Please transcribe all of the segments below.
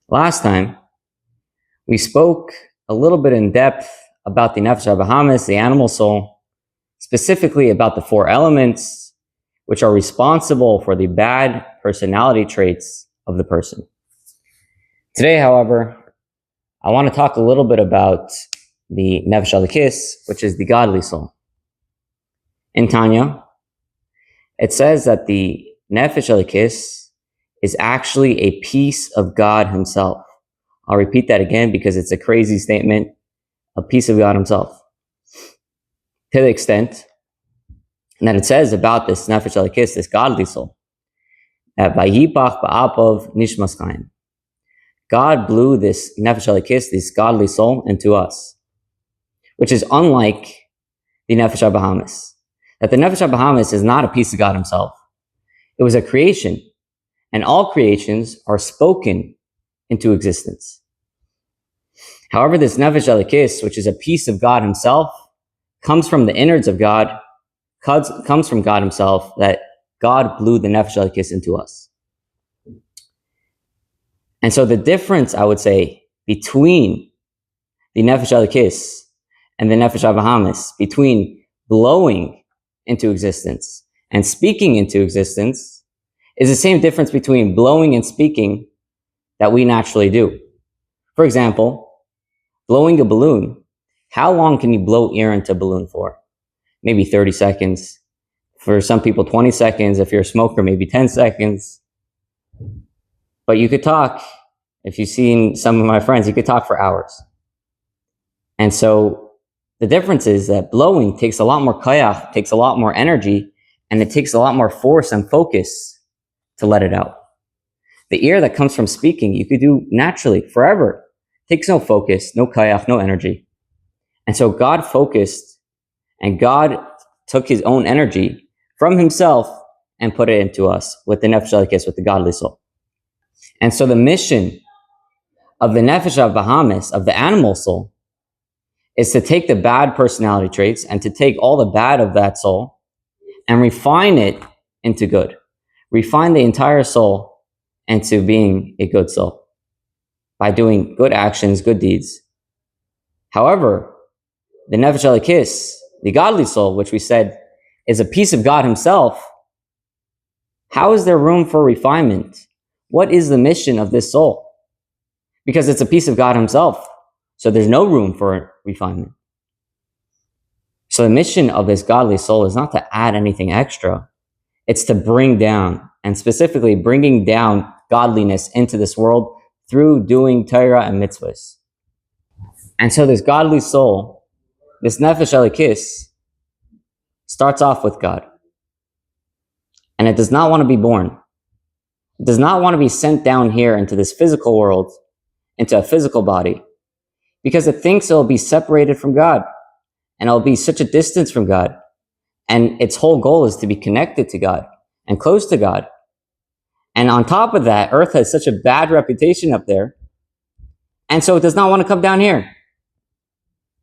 Last time, we spoke a little bit in depth about the Nefesh HaBahamis, the animal soul, specifically about the four elements which are responsible for the bad personality traits of the person. Today, however, I want to talk a little bit about the Nefesh Elikis, which is the godly soul. In Tanya, it says that the Nefesh Elikis is actually a piece of God himself. I'll repeat that again because it's a crazy statement. A piece of God himself. To the extent that it says about this Nefesh Elikis, this godly soul, that Vayipach ba'apav nishmas chaim. God blew this Nefesh Elikis, this godly soul, into us, which is unlike the Nefesh HaBahamis. That the Nefesh HaBahamis is not a piece of God himself. It was a creation, and all creations are spoken into existence. However, this Nefesh Elikis, which is a piece of God himself, comes from the innards of God, comes from God himself, that God blew the Nefesh Elikis into us. And so the difference, I would say, between the Nefesh Elikis and the Nefesh HaBahamis, between blowing into existence and speaking into existence, is the same difference between blowing and speaking that we naturally do. For example, blowing a balloon, how long can you blow air into a balloon for? Maybe 30 seconds. For some people, 20 seconds. If you're a smoker, maybe 10 seconds. But you could talk. If you've seen some of my friends, you could talk for hours. And so the difference is that blowing takes a lot more kayach, takes a lot more energy, and it takes a lot more force and focus to let it out. The air that comes from speaking, you could do naturally, forever. Takes no focus, no kayach, no energy. And so God focused, and God took his own energy from himself and put it into us with the Nefesh Elikis, with the godly soul. And so the mission of the Nefesh HaBahamis, of the animal soul, is to take the bad personality traits and to take all the bad of that soul and refine it into good. Refine the entire soul into being a good soul by doing good actions, good deeds. However, the Nefesh Elikis, the godly soul, which we said is a piece of God himself, how is there room for refinement? What is the mission of this soul? Because it's a piece of God himself, so there's no room for refinement. So the mission of this godly soul is not to add anything extra. It's to bring down, and specifically bringing down godliness into this world through doing Torah and mitzvahs. And so this godly soul, this Nefesh Elikis, starts off with God. And it does not want to be born. It does not want to be sent down here into this physical world, into a physical body, because it thinks it'll be separated from God, and it'll be such a distance from God. And its whole goal is to be connected to God and close to God. And on top of that, earth has such a bad reputation up there. And so it does not want to come down here.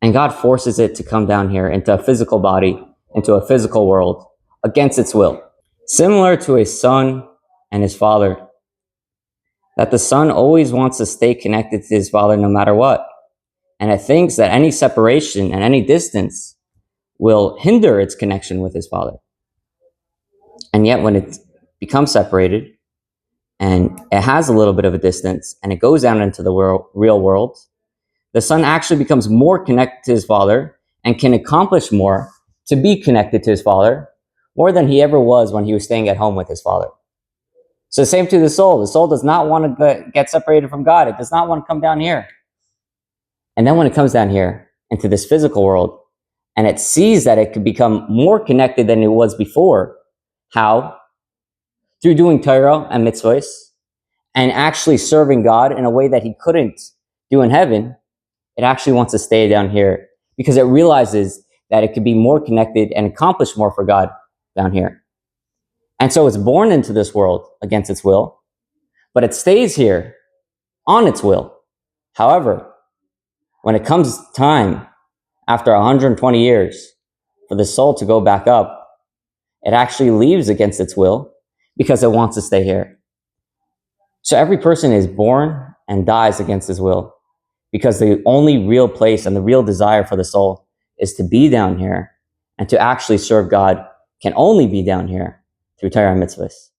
And God forces it to come down here into a physical body, into a physical world, against its will. Similar to a son and his father, that the son always wants to stay connected to his father no matter what. And it thinks that any separation and any distance will hinder its connection with his father. And yet when it becomes separated and it has a little bit of a distance and it goes down into the real world, the son actually becomes more connected to his father and can accomplish more to be connected to his father, more than he ever was when he was staying at home with his father. So same to the soul. The soul does not want to get separated from God. It does not want to come down here. And then when it comes down here into this physical world, and it sees that it could become more connected than it was before. How? Through doing Torah and mitzvahs, and actually serving God in a way that he couldn't do in heaven. It actually wants to stay down here because it realizes that it could be more connected and accomplish more for God down here. And so it's born into this world against its will, but it stays here on its will. However, when it comes time after 120 years for the soul to go back up, it actually leaves against its will because it wants to stay here. So every person is born and dies against his will. Because the only real place and the real desire for the soul is to be down here, and to actually serve God can only be down here through Torah and mitzvahs.